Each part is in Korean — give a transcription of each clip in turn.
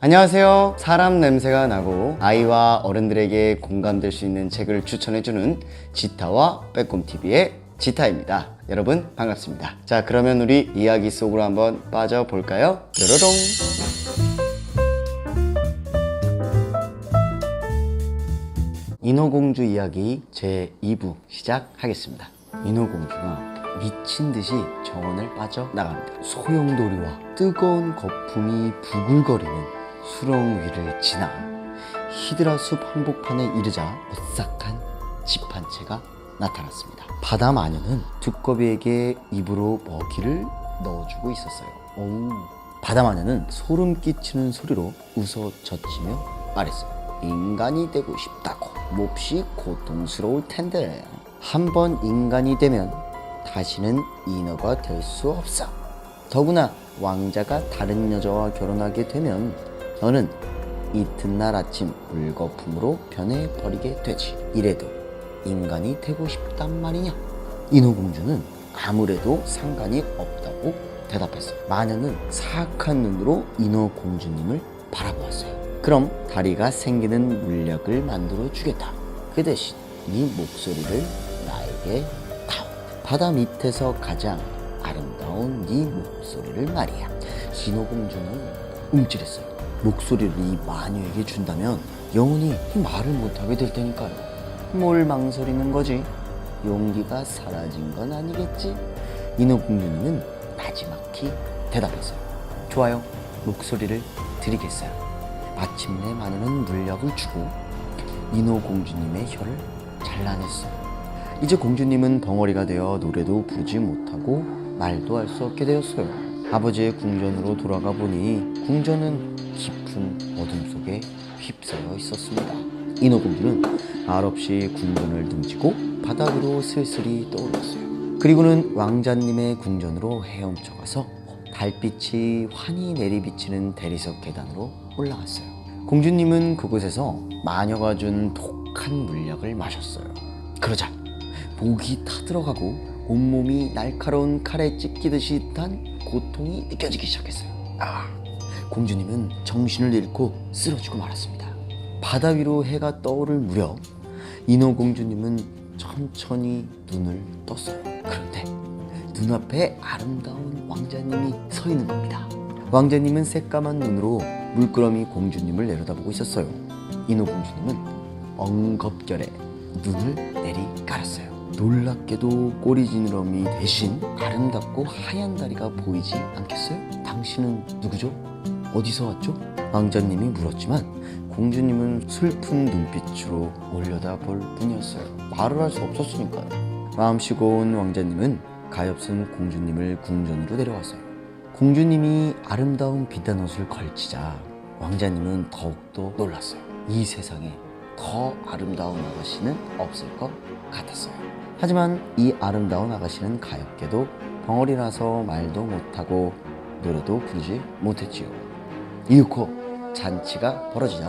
안녕하세요. 사람 냄새가 나고 아이와 어른들에게 공감될 수 있는 책을 추천해주는 지타와 빼꼼TV의 지타입니다. 여러분 반갑습니다. 자, 그러면 우리 이야기 속으로 한번 빠져볼까요? 뾰로롱. 인어공주 이야기 제2부 시작하겠습니다. 인어공주가 미친듯이 정원을 빠져나갑니다. 소용돌이와 뜨거운 거품이 부글거리는 수렁 위를 지나 히드라 숲 한복판에 이르자 오싹한 집 한 채가 나타났습니다. 바다 마녀는 두꺼비에게 입으로 먹이를 넣어주고 있었어요. 바다 마녀는 소름 끼치는 소리로 웃어 젖히며 말했어요. 인간이 되고 싶다고 몹시 고통스러울 텐데 한번 인간이 되면 다시는 인어가 될 수 없어. 더구나 왕자가 다른 여자와 결혼하게 되면 너는 이튿날 아침 물거품으로 변해버리게 되지. 이래도 인간이 되고 싶단 말이냐? 인어공주는 아무래도 상관이 없다고 대답했어요. 마녀는 사악한 눈으로 인어공주님을 바라보았어요. 그럼 다리가 생기는 물약을 만들어 주겠다. 그 대신 네 목소리를 나에게 다오. 바다 밑에서 가장 아름다운 네 목소리를 말이야. 인어공주는 움찔했어요. 목소리를 이 마녀에게 준다면 영원히 말을 못하게 될 테니까요. 뭘 망설이는 거지? 용기가 사라진 건 아니겠지? 인어공주님은 나지막히 대답했어요. 좋아요. 목소리를 드리겠어요. 마침내 마녀는 물약을 주고 인어공주님의 혀를 잘라냈어요. 이제 공주님은 벙어리가 되어 노래도 부르지 못하고 말도 할 수 없게 되었어요. 아버지의 궁전으로 돌아가 보니 궁전은 깊은 어둠 속에 휩싸여 있었습니다. 인어공주는 말없이 궁전을 등지고 바다 위로 슬슬이 떠올랐어요. 그리고는 왕자님의 궁전으로 헤엄쳐 가서 달빛이 환히 내리비치는 대리석 계단으로 올라갔어요. 공주님은 그곳에서 마녀가 준 독한 물약을 마셨어요. 그러자 목이 타들어가고 온몸이 날카로운 칼에 찢기듯이 단 고통이 느껴지기 시작했어요. 공주님은 정신을 잃고 쓰러지고 말았습니다. 바다 위로 해가 떠오를 무렵 인어공주님은 천천히 눈을 떴어요. 그런데 눈앞에 아름다운 왕자님이 서 있는 겁니다. 왕자님은 새까만 눈으로 물끄러미 공주님을 내려다보고 있었어요. 인어공주님은 엉겁결에 눈을 내리깔았어요. 놀랍게도 꼬리지느러미 대신 아름답고 하얀 다리가 보이지 않겠어요? 당신은 누구죠? 어디서 왔죠? 왕자님이 물었지만 공주님은 슬픈 눈빛으로 올려다볼 뿐이었어요. 말을 할 수 없었으니까요. 마음씨고 온 왕자님은 가엾은 공주님을 궁전으로 데려왔어요. 공주님이 아름다운 비단 옷을 걸치자 왕자님은 더욱더 놀랐어요. 이 세상에 더 아름다운 아가씨는 없을 것 같았어요. 하지만 이 아름다운 아가씨는 가엾게도 벙어리라서 말도 못하고 노래도 부르지 못했지요. 이윽고 잔치가 벌어지자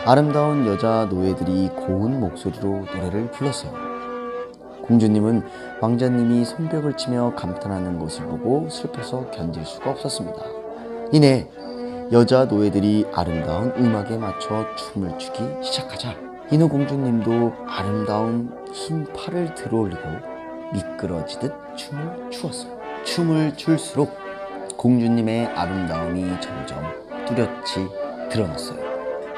아름다운 여자 노예들이 고운 목소리로 노래를 불렀어요. 공주님은 왕자님이 손뼉을 치며 감탄하는 것을 보고 슬퍼서 견딜 수가 없었습니다. 이내 여자 노예들이 아름다운 음악에 맞춰 춤을 추기 시작하자 인어공주님도 아름다운 흰 팔을 들어올리고 미끄러지듯 춤을 추었어요. 춤을 출수록 공주님의 아름다움이 점점 뚜렷이 드러났어요.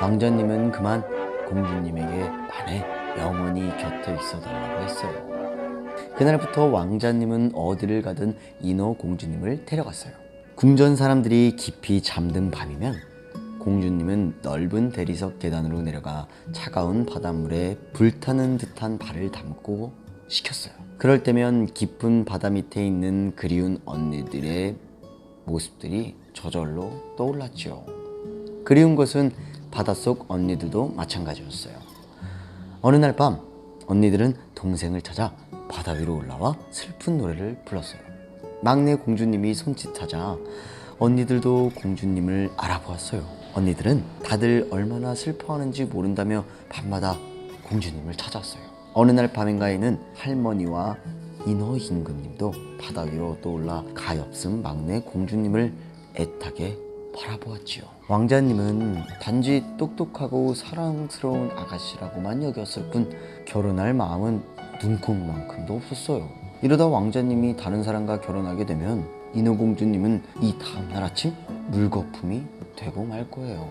왕자님은 그만 공주님에게 반해 영원히 곁에 있어달라고 했어요. 그날부터 왕자님은 어디를 가든 인어공주님을 데려갔어요. 궁전 사람들이 깊이 잠든 밤이면 공주님은 넓은 대리석 계단으로 내려가 차가운 바닷물에 불타는 듯한 발을 담고 식혔어요. 그럴 때면 깊은 바다 밑에 있는 그리운 언니들의 모습들이 저절로 떠올랐죠. 그리운 것은 바닷속 언니들도 마찬가지였어요. 어느 날 밤 언니들은 동생을 찾아 바다 위로 올라와 슬픈 노래를 불렀어요. 막내 공주님이 손짓하자 언니들도 공주님을 알아보았어요. 언니들은 다들 얼마나 슬퍼하는지 모른다며 밤마다 공주님을 찾았어요. 어느 날 밤인가에는 할머니와 인어 임금님도 바다 위로 떠올라 가엾은 막내 공주님을 애타게 바라보았지요. 왕자님은 단지 똑똑하고 사랑스러운 아가씨라고만 여겼을 뿐 결혼할 마음은 눈꼽만큼도 없었어요. 이러다 왕자님이 다른 사람과 결혼하게 되면 인어공주님은 이 다음날 아침 물거품이 되고 말 거예요.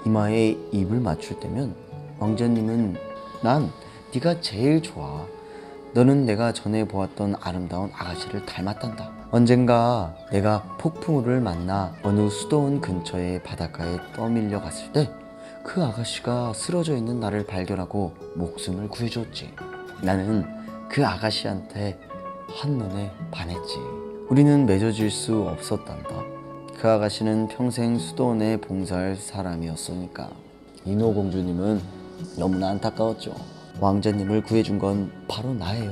이마에 입을 맞출 때면 왕자님은 난 네가 제일 좋아. 너는 내가 전에 보았던 아름다운 아가씨를 닮았단다. 언젠가 내가 폭풍우를 만나 어느 수도원 근처의 바닷가에 떠밀려 갔을 때 그 아가씨가 쓰러져 있는 나를 발견하고 목숨을 구해줬지. 나는 그 아가씨한테 한눈에 반했지. 우리는 맺어질 수 없었단다. 그 아가씨는 평생 수도원에 봉사할 사람이었으니까. 인어공주님은 너무나 안타까웠죠. 왕자님을 구해준 건 바로 나예요.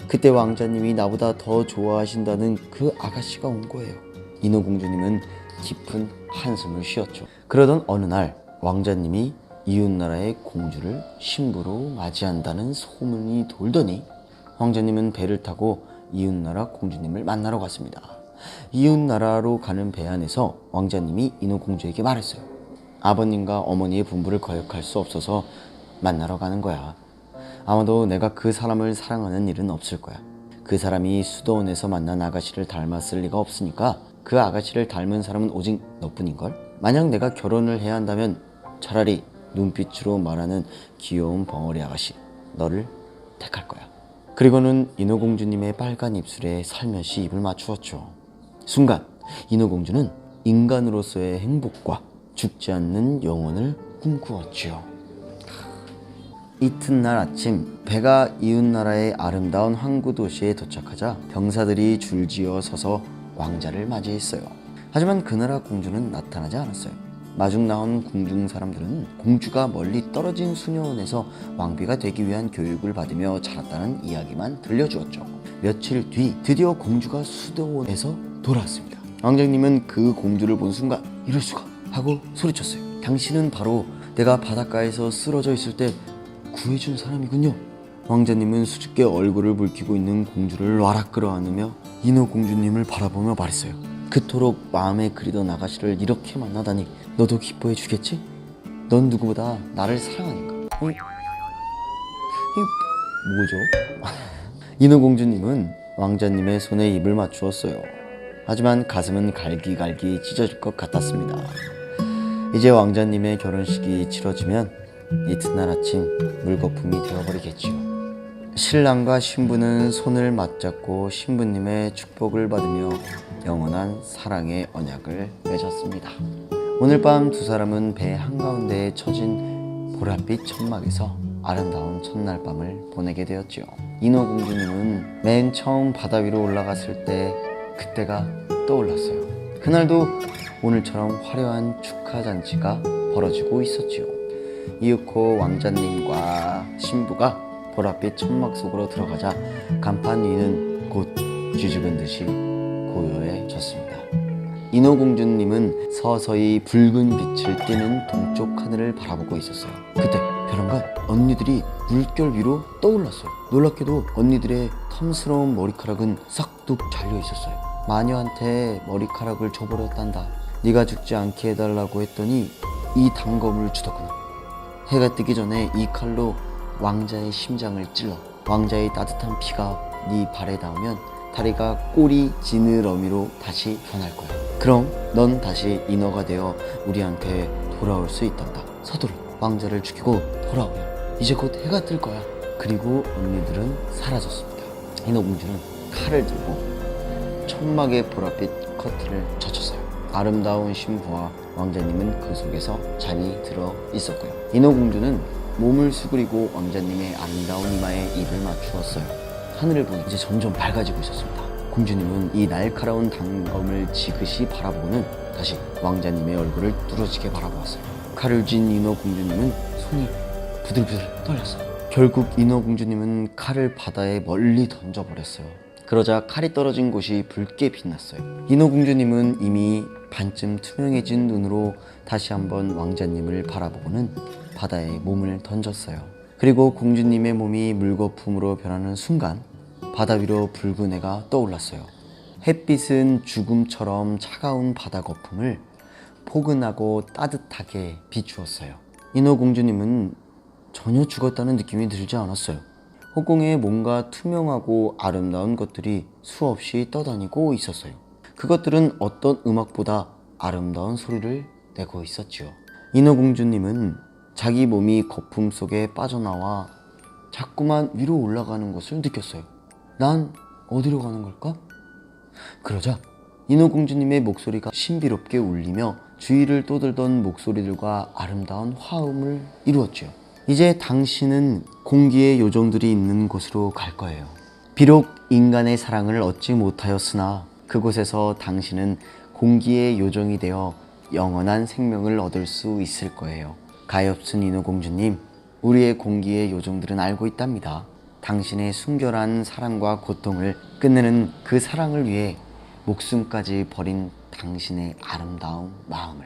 그때 왕자님이 나보다 더 좋아하신다는 그 아가씨가 온 거예요. 인어공주님은 깊은 한숨을 쉬었죠. 그러던 어느 날 왕자님이 이웃나라의 공주를 신부로 맞이한다는 소문이 돌더니 왕자님은 배를 타고 이웃나라 공주님을 만나러 갔습니다. 이웃나라로 가는 배 안에서 왕자님이 인어공주에게 말했어요. 아버님과 어머니의 분부를 거역할 수 없어서 만나러 가는 거야. 아마도 내가 그 사람을 사랑하는 일은 없을 거야. 그 사람이 수도원에서 만난 아가씨를 닮았을 리가 없으니까 그 아가씨를 닮은 사람은 오직 너뿐인걸? 만약 내가 결혼을 해야 한다면 차라리 눈빛으로 말하는 귀여운 벙어리 아가씨, 너를 택할 거야. 그리고는 인어공주님의 빨간 입술에 살며시 입을 맞추었죠. 순간 인어공주는 인간으로서의 행복과 죽지 않는 영혼을 꿈꾸었지요. 이튿날 아침 배가 이웃나라의 아름다운 항구 도시에 도착하자 병사들이 줄지어 서서 왕자를 맞이했어요. 하지만 그 나라 공주는 나타나지 않았어요. 마중 나온 궁중 사람들은 공주가 멀리 떨어진 수녀원에서 왕비가 되기 위한 교육을 받으며 자랐다는 이야기만 들려주었죠. 며칠 뒤 드디어 공주가 수도원에서 돌아왔습니다. 왕자님은 그 공주를 본 순간 이럴 수가 하고 소리쳤어요. 당신은 바로 내가 바닷가에서 쓰러져 있을 때 구해준 사람이군요. 왕자님은 수줍게 얼굴을 붉히고 있는 공주를 와락 끌어안으며 인어공주님을 바라보며 말했어요. 그토록 마음에 그리던 아가씨를 이렇게 만나다니 너도 기뻐해 주겠지? 넌 누구보다 나를 사랑하니까. 이게 뭐죠? 인어공주님은 왕자님의 손에 입을 맞추었어요. 하지만 가슴은 갈기갈기 찢어질 것 같았습니다. 이제 왕자님의 결혼식이 치러지면 이튿날 아침 물거품이 되어버리겠지요. 신랑과 신부는 손을 맞잡고 신부님의 축복을 받으며 영원한 사랑의 언약을 맺었습니다. 오늘 밤 두 사람은 배 한가운데에 처진 보랏빛 천막에서 아름다운 첫날 밤을 보내게 되었지요. 인어공주님은 맨 처음 바다 위로 올라갔을 때 그때가 떠올랐어요. 그날도 오늘처럼 화려한 축하 잔치가 벌어지고 있었지요. 이윽고 왕자님과 신부가 보랏빛 천막 속으로 들어가자 간판 위는 곧 뒤죽은 듯이 고요해졌습니다. 인어공주님은 서서히 붉은 빛을 띠는 동쪽 하늘을 바라보고 있었어요. 그때 벼랑간 언니들이 물결 위로 떠올랐어요. 놀랍게도 언니들의 탐스러운 머리카락은 싹둑 잘려 있었어요. 마녀한테 머리카락을 줘버렸단다. 네가 죽지 않게 해달라고 했더니 이 단검을 주더구나. 해가 뜨기 전에 이 칼로 왕자의 심장을 찔러 왕자의 따뜻한 피가 네 발에 닿으면 다리가 꼬리 지느러미로 다시 변할 거야. 그럼 넌 다시 인어가 되어 우리한테 돌아올 수 있단다. 서두르 왕자를 죽이고 돌아오렴. 이제 곧 해가 뜰 거야. 그리고 언니들은 사라졌습니다. 인어공주는 칼을 들고 천막의 보랏빛 커튼을 젖혔어요. 아름다운 신부와 왕자님은 그 속에서 잠이 들어 있었고요. 인어공주는 몸을 수그리고 왕자님의 아름다운 이마에 입을 맞추었어요. 하늘을 보니 이제 점점 밝아지고 있었습니다. 공주님은 이 날카로운 단검을 지그시 바라보고는 다시 왕자님의 얼굴을 뚫어지게 바라보았어요. 칼을 쥔 인어공주님은 손이 부들부들 떨렸어요. 결국 인어공주님은 칼을 바다에 멀리 던져버렸어요. 그러자 칼이 떨어진 곳이 붉게 빛났어요. 인어공주님은 이미 반쯤 투명해진 눈으로 다시 한번 왕자님을 바라보고는 바다에 몸을 던졌어요. 그리고 공주님의 몸이 물거품으로 변하는 순간 바다 위로 붉은 해가 떠올랐어요. 햇빛은 죽음처럼 차가운 바다 거품을 포근하고 따뜻하게 비추었어요. 인어공주님은 전혀 죽었다는 느낌이 들지 않았어요. 허공에 뭔가 투명하고 아름다운 것들이 수없이 떠다니고 있었어요. 그것들은 어떤 음악보다 아름다운 소리를 내고 있었지요. 인어공주님은 자기 몸이 거품 속에 빠져나와 자꾸만 위로 올라가는 것을 느꼈어요. 난 어디로 가는 걸까? 그러자 인어공주님의 목소리가 신비롭게 울리며 주위를 떠들던 목소리들과 아름다운 화음을 이루었지요. 이제 당신은 공기의 요정들이 있는 곳으로 갈 거예요. 비록 인간의 사랑을 얻지 못하였으나 그곳에서 당신은 공기의 요정이 되어 영원한 생명을 얻을 수 있을 거예요. 가엾은 인어공주님, 우리의 공기의 요정들은 알고 있답니다. 당신의 순결한 사랑과 고통을 끝내는 그 사랑을 위해 목숨까지 버린 당신의 아름다운 마음을.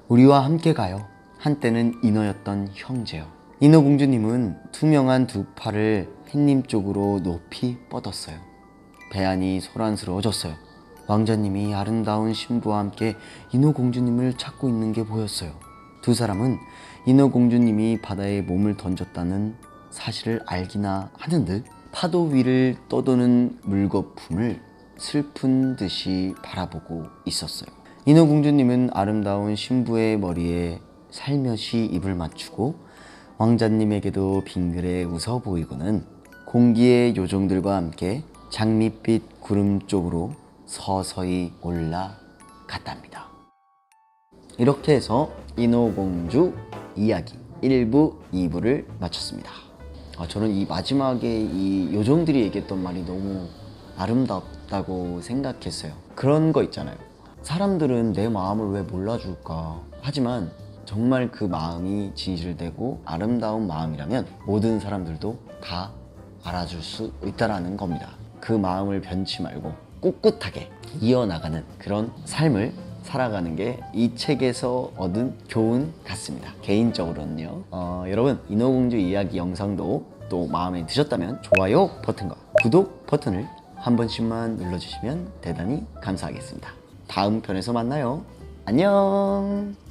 우리와 함께 가요. 한때는 인어였던 형제요. 인어공주님은 투명한 두 팔을 햇님 쪽으로 높이 뻗었어요. 배 안이 소란스러워졌어요. 왕자님이 아름다운 신부와 함께 인어공주님을 찾고 있는 게 보였어요. 두 사람은 인어공주님이 바다에 몸을 던졌다는 사실을 알기나 하는 듯 파도 위를 떠도는 물거품을 슬픈 듯이 바라보고 있었어요. 인어공주님은 아름다운 신부의 머리에 살며시 입을 맞추고 왕자님에게도 빙그레 웃어 보이고는 공기의 요정들과 함께 장밋빛 구름 쪽으로 서서히 올라갔답니다. 이렇게 해서 인어공주 이야기 1부, 2부를 마쳤습니다. 저는 이 마지막에 이 요정들이 얘기했던 말이 너무 아름답다고 생각했어요. 그런 거 있잖아요. 사람들은 내 마음을 왜 몰라줄까? 하지만 정말 그 마음이 진실되고 아름다운 마음이라면 모든 사람들도 다 알아줄 수 있다는 겁니다. 그 마음을 변치 말고 꿋꿋하게 이어나가는 그런 삶을 살아가는 게 이 책에서 얻은 교훈 같습니다. 개인적으로는요. 여러분, 인어공주 이야기 영상도 또 마음에 드셨다면 좋아요 버튼과 구독 버튼을 한 번씩만 눌러주시면 대단히 감사하겠습니다. 다음 편에서 만나요. 안녕.